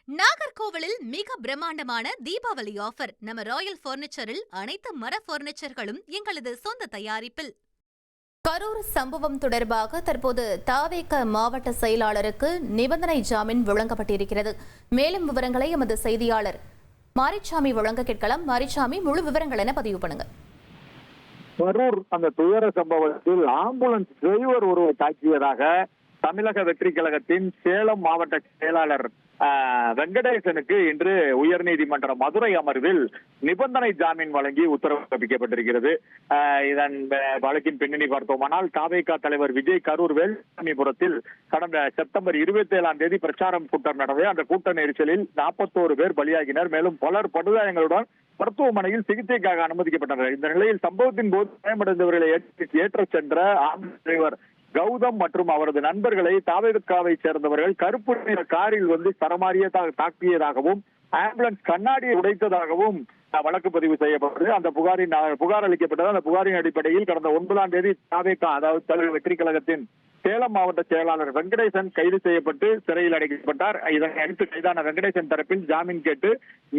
நாகர்கோவிலில் மிக பிரம்மாண்டமான தீபாவளி ஆஃபர். நம்ம ராயல் பர்னிச்சரில் அனைத்து மர பர்னிச்சர்களும் எங்களது சொந்த தயாரிப்பில். கரூர் சம்பவம் தொடர்பாக தற்போது தாவேக மாவட்ட செயலாளருக்கு நிபந்தனை ஜாமீன் வழங்கப்பட்டிருக்கிறது. மேலும் விவரங்களை எமது செய்தியாளர் மாரிச்சாமி வழங்க கேட்கலாம். மாரிச்சாமி, முழு விவரங்கள் என பதிவு பண்ணுங்க. கரூர் அந்த துயர சம்பவத்தில் ஆம்புலன்ஸ் டிரைவர் ஒருவர் தாக்கியதாக தமிழக வெற்றி கழகத்தின் சேலம் மாவட்ட செயலாளர் வெங்கடேசனுக்கு இன்று உயர்நீதிமன்ற மதுரை அமர்வில் நிபந்தனை ஜாமீன் வழங்கி உத்தரவு பிறப்பிக்கப்பட்டிருக்கிறது. இதன் வழக்கின் பின்னணி பார்த்தோமானால் தாவேகா தலைவர் விஜய் கரூர் வேலுசாமிபுரத்தில் கடந்த செப்டம்பர் 27 பிரச்சாரம் கூட்டம் நடந்தது. அந்த கூட்ட நெரிசலில் 41 பேர் பலியாகினர். மேலும் பலர் படுகாயங்களுடன் மருத்துவமனையில் சிகிச்சைக்காக அனுமதிக்கப்பட்டனர். இந்த நிலையில் சம்பவத்தின் போது காயமடைந்தவர்களை ஏற்றச் சென்ற ஆம்புலன்ஸ் டிரைவர் கௌதம் மற்றும் அவரது நண்பர்களை தாவேகாவை சேர்ந்தவர்கள் கருப்பு நிற காரில் வந்து தரமாறியதாக தாக்கியதாகவும் ஆம்புலன்ஸ் கண்ணாடியை உடைத்ததாகவும் வழக்கு பதிவு செய்யப்பட்டது. அந்த புகார் அளிக்கப்பட்டது. அந்த புகாரின் அடிப்படையில் கடந்த 9 தாவேகா, அதாவது தமிழக வெற்றி கழகத்தின் சேலம் மாவட்ட செயலாளர் வெங்கடேசன் கைது செய்யப்பட்டு சிறையில் அடைக்கப்பட்டார். இதனை அடுத்து கைதான வெங்கடேசன் தரப்பில் ஜாமீன் கேட்டு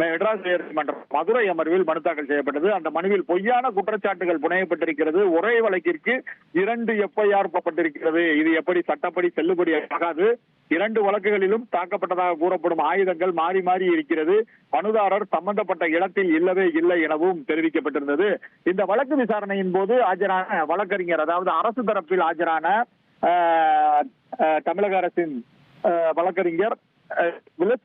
மெட்ராஸ் உயர்நீதிமன்ற மதுரை அமர்வில் மனு தாக்கல் செய்யப்பட்டது. அந்த மனுவில் பொய்யான குற்றச்சாட்டுகள் புனையப்பட்டிருக்கிறது. ஒரே வழக்கிற்கு 2 FIR போடப்பட்டிருக்கிறது. இது எப்படி சட்டப்படி செல்லுபடி ஆகாது. 2 வழக்குகளிலும் தாக்கப்பட்டதாக கூறப்படும் ஆயுதங்கள் மாறி மாறி இருக்கிறது. மனுதாரர் சம்பந்தப்பட்ட இடத்தில் இல்லவே இல்லை எனவும் தெரிவிக்கப்பட்டிருந்தது. இந்த வழக்கு விசாரணையின் போது ஆஜரான வழக்கறிஞர், அதாவது அரசு தரப்பில் ஆஜரான தமிழக அரசின் வழக்கறிஞர்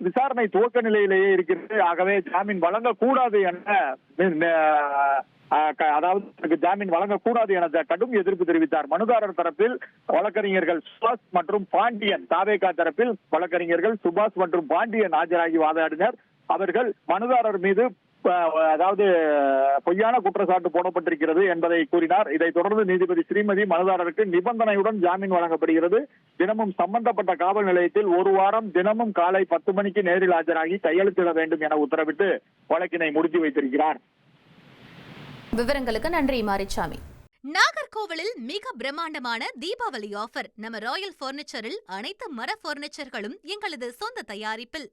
விசாரணை துவக்க நிலையிலேயே இருக்கிறது, ஆகவே ஜாமீன் வழங்கக்கூடாது என அதாவது ஜாமீன் வழங்கக்கூடாது என கடும் எதிர்ப்பு தெரிவித்தார். மனுதாரர் தரப்பில் வழக்கறிஞர்கள் சுபாஷ் மற்றும் பாண்டியன், தாவேகா தரப்பில் வழக்கறிஞர்கள் சுபாஷ் மற்றும் பாண்டியன் ஆஜராகி வாதாடினர். அவர்கள் மனுதாரர் மீது அதாவது பொய்யான குற்றச்சாட்டு போடப்பட்டிருக்கிறது என்பதை கூறினார். இதைத் தொடர்ந்து நீதிபதி ஸ்ரீமதி மனுதாரருக்கு நிபந்தனையுடன் ஜாமீன் வழங்கப்படுகிறது. தினமும் சம்பந்தப்பட்ட காவல் நிலையத்தில் 1 வாரம் தினமும் காலை 10 மணிக்கு நேரில் ஆஜராகி கையெழுத்திட வேண்டும் என உத்தரவிட்டு வழக்கினை முடித்து வைத்திருக்கிறார். விவரங்களுக்கு நன்றி மாரிச்சாமி. நாகர்கோவிலில் மிக பிரம்மாண்டமான தீபாவளி ஆஃபர். நம்ம ராயல் பர்னிச்சரில் அனைத்து மர பர்னிச்சர்களும் எங்களது சொந்த தயாரிப்பில்.